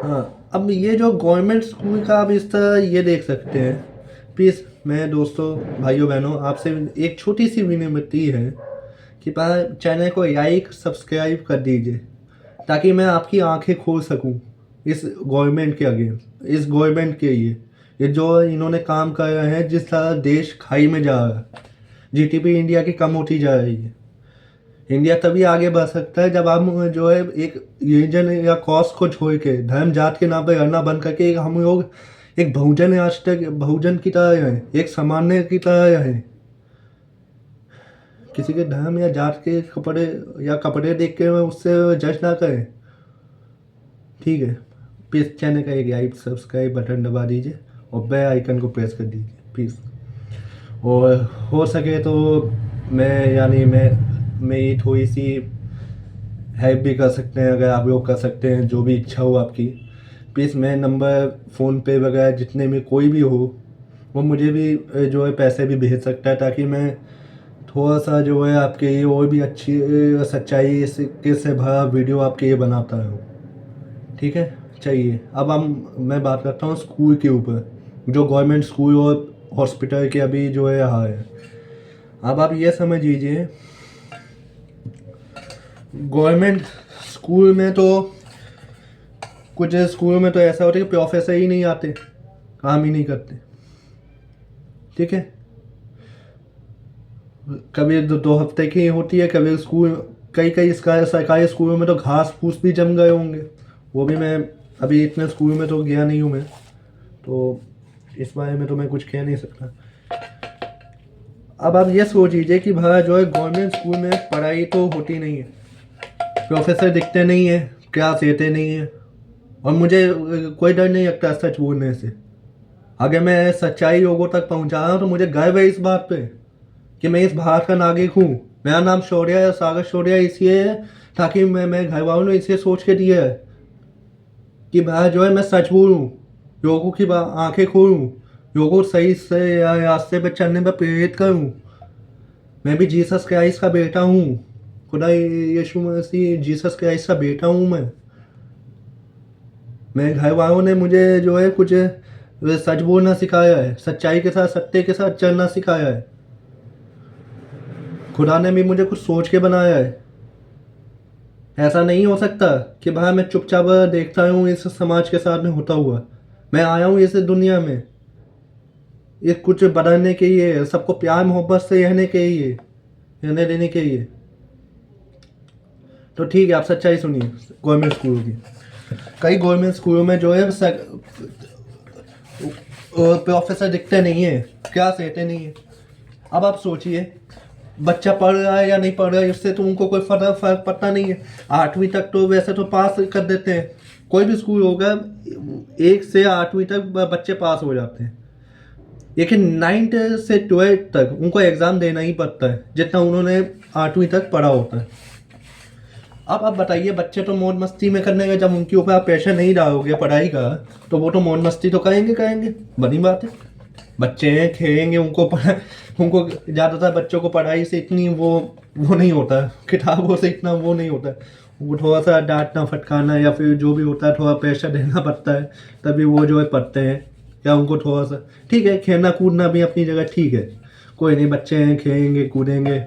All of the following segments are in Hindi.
हाँ, अब ये जो गवर्नमेंट स्कूल का आप इस तरह ये देख सकते हैं। प्लीज़ मैं दोस्तों, भाइयों बहनों, आपसे एक छोटी सी विनम्रता है कि चैनल को लाइक सब्सक्राइब कर दीजिए, ताकि मैं आपकी आंखें खोल सकूं इस गवर्नमेंट के अगेंस्ट, इस गवर्नमेंट के ये जो इन्होंने काम कर रहे हैं, जिस तरह देश खाई में जा रहा है, जीडीपी इंडिया की कम होती जा रही है। इंडिया तभी आगे बढ़ सकता है जब हम जो है एक रीजन या कॉस्ट को छोड़ के धर्म जात के नाम पर लड़ना बंद करके हम लोग एक बहुजन राष्ट्र, बहुजन की तरह रहें, एक सामान्य की तरह रहें। किसी के धर्म या जात के कपड़े देख के उससे जज ना करें। ठीक है, प्लीज़ चैनल का एक लाइक सब्सक्राइब बटन दबा दीजिए और बेल आइकन को प्रेस कर दीजिए प्लीज़। और हो सके तो मेरी थोड़ी सी हेल्प भी कर सकते हैं, अगर आप लोग कर सकते हैं, जो भी इच्छा हो आपकी। प्लीज़ मैं नंबर फ़ोनपे वगैरह जितने में कोई भी हो, वो मुझे भी जो है पैसे भी भेज सकता है, ताकि मैं थोड़ा सा जो है आपके लिए और भी अच्छी सच्चाई से भरा वीडियो आपके लिए बनाता हूँ। ठीक है, चाहिए अब मैं बात करता हूँ स्कूल के ऊपर, जो गवर्नमेंट स्कूल और हॉस्पिटल के अभी जो है यहाँ है। अब आप ये समझ लीजिए, गवर्नमेंट स्कूल में तो कुछ स्कूलों में तो ऐसा होता है कि प्रोफेसर ही नहीं आते, काम ही नहीं करते। ठीक है, कभी दो हफ्ते की होती है, कभी स्कूल कई कई सरकारी स्कूलों में तो घास फूस भी जम गए होंगे। वो भी मैं अभी इतने स्कूल में तो गया नहीं हूँ मैं, तो इस बारे में तो मैं कुछ कह नहीं सकता। अब आप ये सोच लीजिए कि भाई जो है गवर्नमेंट स्कूल में पढ़ाई तो होती नहीं है, प्रोफेसर दिखते नहीं है, क्लास लेते नहीं है, और मुझे कोई डर नहीं लगता सच बोलने से। अगर मैं सच्चाई लोगों तक पहुंचा रहा हूँ तो मुझे गर्व है इस बात पे कि मैं इस भारत का नागरिक हूँ। मेरा नाम शौर्य या सागर शौर्य इसलिए है ताकि मैं घर वालों ने इसे सोच के दिया है कि भाई जो है मैं सच बोलूँ, लोगों की आंखें खोलूँ, लोगों को सही से रास्ते पे चलने पर प्रेरित करूँ। मैं भी जीसस क्राइस्ट का बेटा हूँ, खुदा यीशु मसीह जीसस क्राइस्ट का बेटा हूँ मैं। मेरे घर वालों ने मुझे जो है कुछ सच बोलना सिखाया है, सच्चाई के साथ सत्य के साथ चलना सिखाया है। खुदा ने भी मुझे कुछ सोच के बनाया है। ऐसा नहीं हो सकता कि भाई मैं चुपचाप देखता हूँ इस समाज के साथ में होता हुआ। मैं आया हूँ इस दुनिया में ये कुछ बदलने के लिए, सबको प्यार मोहब्बत से रहने के लिए, रहने देने के लिए। तो ठीक है, आप सच्चाई सुनिए गवर्नमेंट स्कूलों की। कई गवर्नमेंट स्कूलों में जो है प्रोफेसर दिखते नहीं है, क्या सहते नहीं है। अब आप सोचिए, बच्चा पढ़ रहा है या नहीं पढ़ रहा है इससे तो उनको कोई फर्क पड़ता नहीं है। 8वीं तक तो वैसे तो पास कर देते हैं, कोई भी स्कूल होगा 1 से 8वीं तक बच्चे पास हो जाते हैं। लेकिन 9th से 12th तक उनको एग्ज़ाम देना ही पड़ता है, जितना उन्होंने 8वीं तक पढ़ा होता है। अब बताइए, बच्चे तो मौज मस्ती में करने का, जब उनके ऊपर आप प्रेशर नहीं डालोगे पढ़ाई का, तो वो तो मौज मस्ती तो करेंगे, बड़ी बात है। बच्चे हैं, खेलेंगे, उनको ज़्यादातर बच्चों को पढ़ाई से इतनी वो नहीं होता, किताबों से इतना वो नहीं होता। वो थोड़ा सा डांटना फटकाना या फिर जो भी होता है, थोड़ा प्रेशर देना पड़ता है, तभी वो जो है पढ़ते हैं। या उनको थोड़ा सा ठीक है, खेलना कूदना भी अपनी जगह ठीक है, कोई नहीं, बच्चे हैं, खेलेंगे कूदेंगे,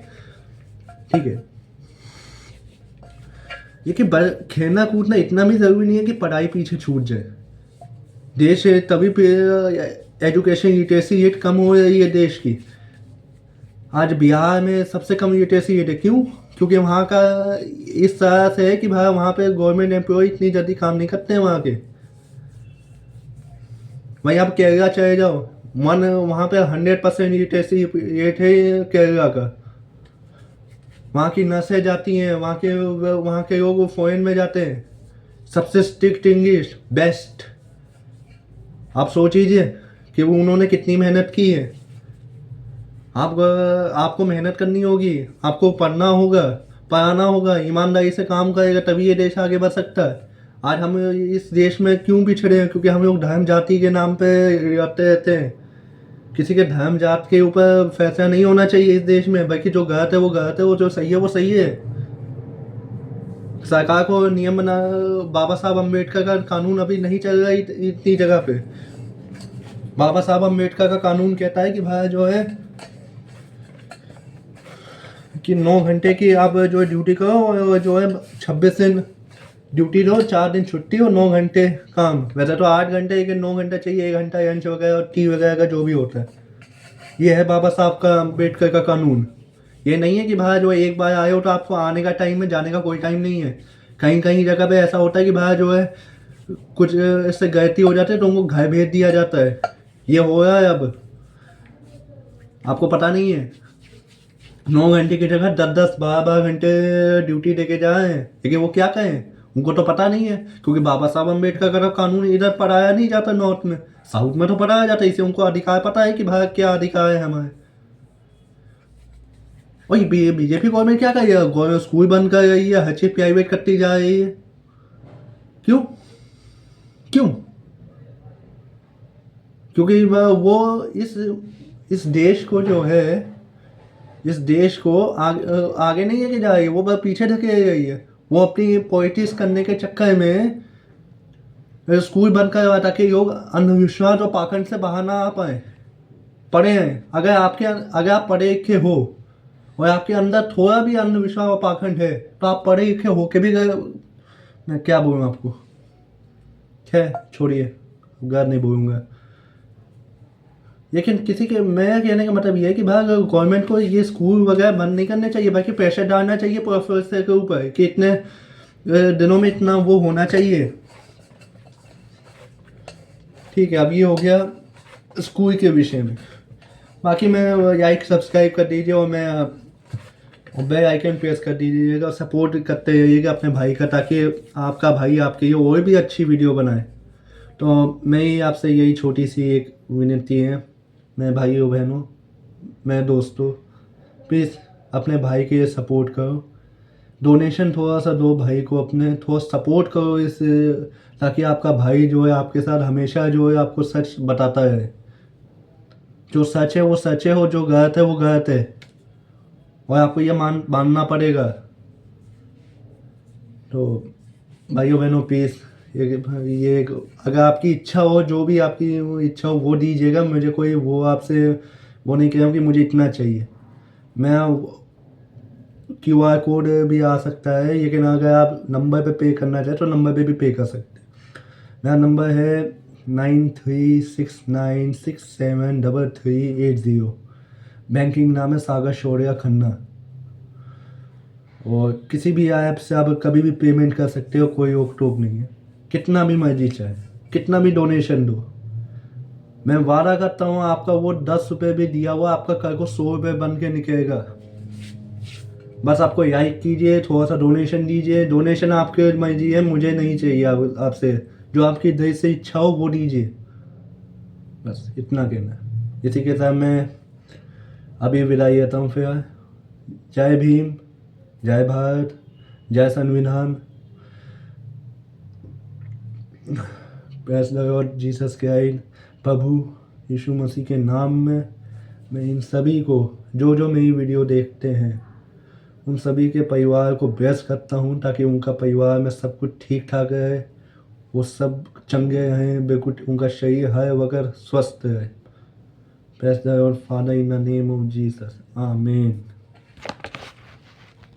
ठीक है। लेकिन खेलना कूदना इतना भी ज़रूरी नहीं है कि पढ़ाई पीछे छूट जाए। देश है तभी एजुकेशन लिटरेसी रेट कम हो रही है देश की। आज बिहार में सबसे कम लिटरेसी रेट है, क्यों? क्योंकि वहाँ का इस तरह से है कि भाई वहाँ पे गवर्नमेंट एम्प्लॉय इतनी जल्दी काम नहीं करते हैं वहाँ के। वहीं आप केरला चले जाओ, वहाँ पे 100% लिटरेसी रेट है केरला का। वहाँ की नर्सें जाती हैं, वहाँ के लोग फॉरेन में जाते हैं, सबसे स्ट्रिक्ट इंग्लिश बेस्ट। आप सोच लीजिए कि वो उन्होंने कितनी मेहनत की है। आपको मेहनत करनी होगी, आपको पढ़ना होगा, पढ़ाना होगा, ईमानदारी से काम करेगा तभी ये देश आगे बढ़ सकता है। आज हम इस देश में क्यों पिछड़े हैं? क्योंकि हम लोग धर्म जाति के नाम पे रहते रहते हैं। किसी के धर्म जात के ऊपर फैसला नहीं होना चाहिए इस देश में, बल्कि जो गलत है वो गलत है, वो जो सही है वो सही है। सरकार को नियम बना, बाबा साहब अम्बेडकर का कानून अभी नहीं चल रहा इतनी जगह पे। बाबा साहब अम्बेडकर का कानून कहता है कि भाई जो है कि 9 घंटे की आप जो ड्यूटी करो और जो है 26 दिन ड्यूटी दो, 4 दिन छुट्टी और 9 घंटे काम। वैसे तो 8 घंटे लेकिन 9 घंटा चाहिए, 1 घंटा लंच वगैरह और टी वगैरह का जो भी होता है। ये है बाबा साहब का अम्बेडकर का कानून। ये नहीं है कि भाई जो एक बार आए हो तो आपको आने का टाइम है, जाने का कोई टाइम नहीं है। कहीं कहीं जगह पे ऐसा होता है कि भाई जो है कुछ इससे गलती हो जाती है तो उनको घर भेज दिया जाता है। ये हो रहा है अब, आपको पता नहीं है। 9 घंटे की जगह 10-10 12-12 घंटे ड्यूटी देके जा रहे हैं, लेकिन वो क्या कहें, उनको तो पता नहीं है। क्योंकि बाबा साहब अम्बेडकर का कानून इधर पढ़ाया नहीं जाता नॉर्थ में, साउथ में तो पढ़ाया जाता है। इसे उनको अधिकार पता है कि भाई क्या अधिकार है हमारे। और बीजेपी गवर्नमेंट क्या कर रही है, स्कूल बंद कर रही है, हर चीज प्राइवेट करती जा रही है। क्यों क्यों? क्योंकि वो इस देश को जो है, इस देश को आगे नहीं लेके जा रही है, वो बस पीछे धकेल रही है। वो अपनी पॉलिटिक्स करने के चक्कर में स्कूल बंद करवा ताकि लोग अंधविश्वास और पाखंड से बाहर ना आ पाए। पढ़े हैं, अगर आप पढ़े लिखे हो और आपके अंदर थोड़ा भी अंधविश्वास और पाखंड है तो आप पढ़े लिखे होके भी मैं क्या बोलूँ आपको, खैर छोड़िए, गैर नहीं बोलूँगा। लेकिन किसी के, मैं कहने का मतलब ये है कि भाई गवर्नमेंट को ये स्कूल वगैरह बंद नहीं करने चाहिए, बाकी प्रेशर डालना चाहिए प्रोफेसर के ऊपर कि इतने दिनों में इतना वो होना चाहिए। ठीक है, अब ये हो गया स्कूल के विषय में। बाकी मैं लाइक सब्सक्राइब कर दीजिए और बेल आइकन प्रेस कर दीजिएगा, सपोर्ट करते रहिएगा अपने भाई का, ताकि आपका भाई आपके लिए और भी अच्छी वीडियो बनाए। तो मैं आपसे यही छोटी सी एक विनती है, मैं भाइयों बहनों, मैं दोस्तों, प्लीज़ अपने भाई के लिए सपोर्ट करो, डोनेशन थोड़ा सा दो भाई को, अपने थोड़ा सपोर्ट करो इस, ताकि आपका भाई जो है आपके साथ हमेशा जो है आपको सच बताता है। जो सच है वो सच है और जो गलत है वो गलत है, और आपको ये मानना पड़ेगा। तो भाइयों बहनों प्लीज़ ये अगर आपकी इच्छा हो, जो भी आपकी इच्छा हो वो दीजिएगा। मुझे कोई वो आपसे वो नहीं कह रहा हूँ कि मुझे इतना चाहिए। मैं QR कोड भी आ सकता है, लेकिन अगर आप नंबर पे पे करना चाहें तो नंबर पे भी पे कर सकते हैं। मेरा नंबर है 9369673380। बैंकिंग नाम है सागर शौर्या खन्ना। और किसी भी ऐप से आप कभी भी पेमेंट कर सकते हो, कोई रोक टोक नहीं है। कितना भी मर्जी चाहे, कितना भी डोनेशन दो, मैं वादा करता हूँ आपका वो 10 रुपये भी दिया हुआ आपका कल को 100 रुपये बन के निकलेगा। बस आपको लाइक कीजिए, थोड़ा सा डोनेशन दीजिए। डोनेशन आपके मर्जी है, मुझे नहीं चाहिए आपसे। जो आपकी दिल से इच्छा हो वो दीजिए, बस इतना कहना है। इसी के साथ मैं अभी विदाई लेता हूँ फिर। जय भीम, जय भारत, जय संविधान, praise the lord Jesus Christ. प्रभु यीशु मसीह के नाम में मैं इन सभी को जो मेरी वीडियो देखते हैं उन सभी के परिवार को ब्लेस करता हूँ, ताकि उनका परिवार में सब कुछ ठीक ठाक रहे, वो सब चंगे रहें, बिल्कुल उनका शरीर हर वक्त स्वस्थ रहे। Press the Lord father in the name of Jesus, आमीन।